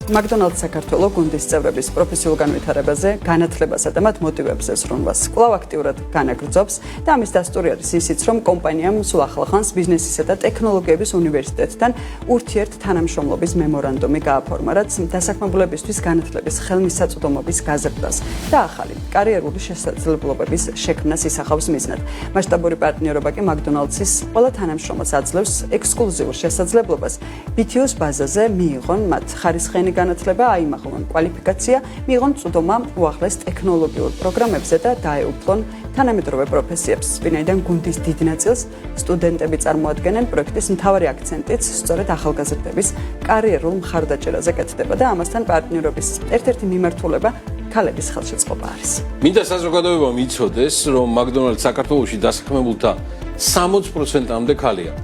McDonald's საქართველოს გუნდის წევრების პროფესიულ განვითარებაზე, განათლებასა და მათ მოტივებზე ზრუნვას კვლავ აქტიურად განაგრძობს და ამის დასტური არის ისიც, რომ კომპანიამ სულ ახლახანს ბიზნესისა და ტექნოლოგიების უნივერსიტეტთან ურთიერთ თანამშრომლობის მემორანდუმი გააფორმა, რაც დასაქმებულებისთვის განათლების ხელმისაწვდომობის გაზრდას და ახალი კარიერული შესაძლებლობების შექმნას ისახავს მიზნად. მასშტაბური პარტნიორობა კი McDonald's-ის ყველა თანამშრომელს აძლევს ექსკლუზიურ შესაძლებლობას BTU-ს ბაზაზე მიიღონ მათ ხარისხიანი განათლება, აიმაღლონ კვალიფიკაცია, მიიღონ წვდომა უახლეს ტექნოლოგიურ პროგრამებზე და დაეუფლონ თანამედროვე პროფესიებს. ვინაიდან გუნდის დიდ ნაწილს სტუდენტები წარმოადგენენ, პროექტის მთავარი აქცენტიც სწორედ ახალგაზრდების კარიერულ მხარდაჭერაზე კეთდება და ამასთან პარტნიორობის ერთ-ერთი მიმართულება ქალების ხელშეწყობა არის. მინდა საზოგადოებამ იცოდეს, რომ McDonald's საქართველოში დასაქმებულთა 60%-მდე ქალია.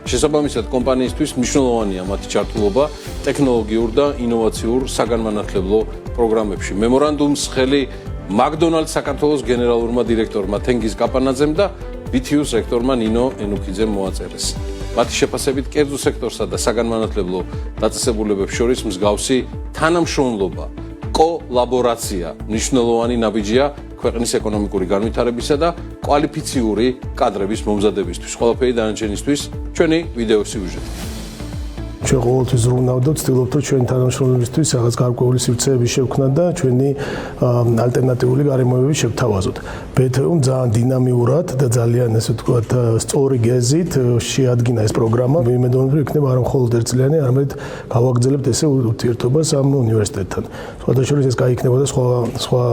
შესაბამისად, კომპანიისთვის მნიშვნელოვანია მათი ჩართულობა ტექნოლოგიურ და ინოვაციურ საგანმანათლებლო პროგრამებში. მემორანდუმს ხელი McDonald's საქართველოს გენერალურმა დირექტორმა თენგიზ კაპანაძემ და BTU-ს რექტორმა ნინო ენუქიძემ მოაწერეს. მათი შეფასებით, კერძო სექტორსა და საგანმანათლებლო დაწესებულებებს შორის მსგავსი თანამშრომლობა, კოლაბორაცია მნიშვნელოვანი ნაბიჯია ქვეყნის ეკონომიკური განვითარებისა და კვალიფიციური კადრების მომზადებისთვის. ყველაფერი დანარჩენისთვის ჩვენი ვიდეო სიუჟეტი. ჩვენ ყოველთვის ზრუნავთ, ვცდილობთ, რომ ჩვენი თანამშრომლებისთვის რაღაც გარკვეული სივრცეები შევქმნათ და ჩვენი ალტერნატიული გარემოებები შევთავაზოთ. BTU-მ ძალიან დინამიურად და ძალიან ესე ვთქვათ, სწორი გეზით შეადგინა ეს პროგრამა. ვიმედოვნებ, რომ იქნება არა მხოლოდ ერთწლიანი, არამედ გავაგრძელებთ ესე ურთიერთობას ამ უნივერსიტეტთან. სხვადასხვა ეს გაიქნებოდა სხვა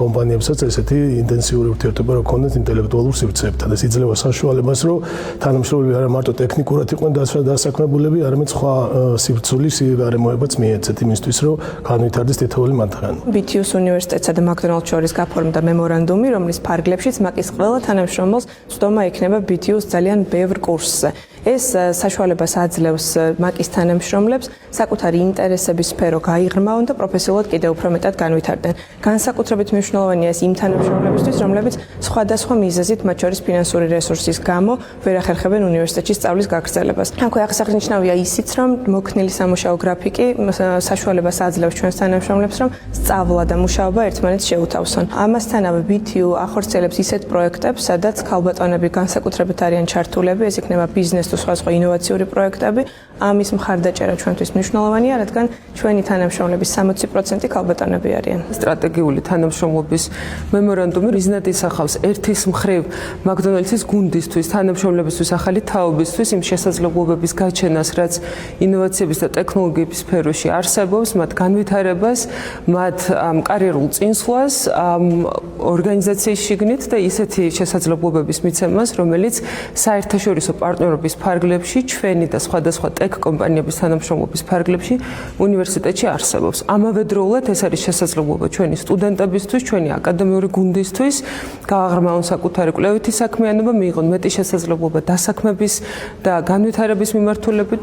კომპანიებსაც ესეთი ინტენსიური ურთიერთობა რა ქონდეთ ინტელექტუალურ სივრცეებთან. ეს იძლევა საშუალებას, რომ თანამშრომლები არა მარტო ტექნიკურად იყვნენ დასაქმებულები, არამედ სხვა სივრცულის გარემოებაც მიეცეთ იმისთვის, რომ განვითარდეს თითოეული მათგანი. BTU-ს უნივერსიტეტსა და McDonald's შორის გაფორმდა მემორანდუმი, რომლის ფარგლებშიც McDonald's ყველა თანამშრომელს წვდომა ექნება BTU-ს ძალიან ბევრ კურსზე. ეს საშუალებას აძლევს McDonald's თანამშრომლებს საკუთარი ინტერესების სფერო გაიღრმავონ და პროფესიულად კიდევ უფრო მეტად განვითარდნენ. განსაკუთრებით მნიშვნელოვანია ეს იმ თანამშრომლებისთვის, რომლებიც სხვადასხვა მიზეზით, მათ შორის ფინანსური რესურსის გამო, ვერ ახერხებენ უნივერსიტეტში სწავლის გაგრძელებას. აქვე აღსანიშნავია ისიც, რომ მოქნილი სამუშაო გრაფიკი საშუალებას აძლევს ჩვენს თანამშრომლებს, რომ სწავლა და მუშაობა ერთმანეთს შეუთავსონ. ამასთანავე BTU ახორციელებს ისეთ პროექტებს, სადაც ქალბატონები განსაკუთრებით არიან ჩართულები, ეს იქნება ბიზნეს სხვა ინოვაციური პროექტები. ამის მხარდაჭერა ჩვენთვის მნიშვნელოვანია, რადგან ჩვენი თანამშრომლების 60% ქალბატონები არიან. სტრატეგიული თანამშრომლობის მემორანდუმი მიზნად ისახავს ერთის მხრივ McDonald's-ის გუნდისთვის, თანამშრომლებისთვის, ახალი თაობისთვის იმ შესაძლებლობების გაჩენას, რაც ინოვაციების და ტექნოლოგიების სფეროში არსებობს, მათ განვითარებას, მათ კარიერულ წინსვლას, ორგანიზაციის შიგნით და ისეთი შესაძლებლობების მიცემას, რომელიც საერთაშორისო პარტნიორობის ფარგლებში, ჩვენი და სხვადასხვა ტექ კომპანიების თანამშრომლობის ფარგლებში უნივერსიტეტში არსებობს. ამავდროულად ეს არის შესაძლებლობა ჩვენი სტუდენტებისთვის, ჩვენი აკადემიური გუნდისთვის, გააღრმავონ საკუთარი კვლევითი საქმიანობა, მიიღონ მეტი შესაძლებლობა დასაქმების და განვითარების მიმართულებით.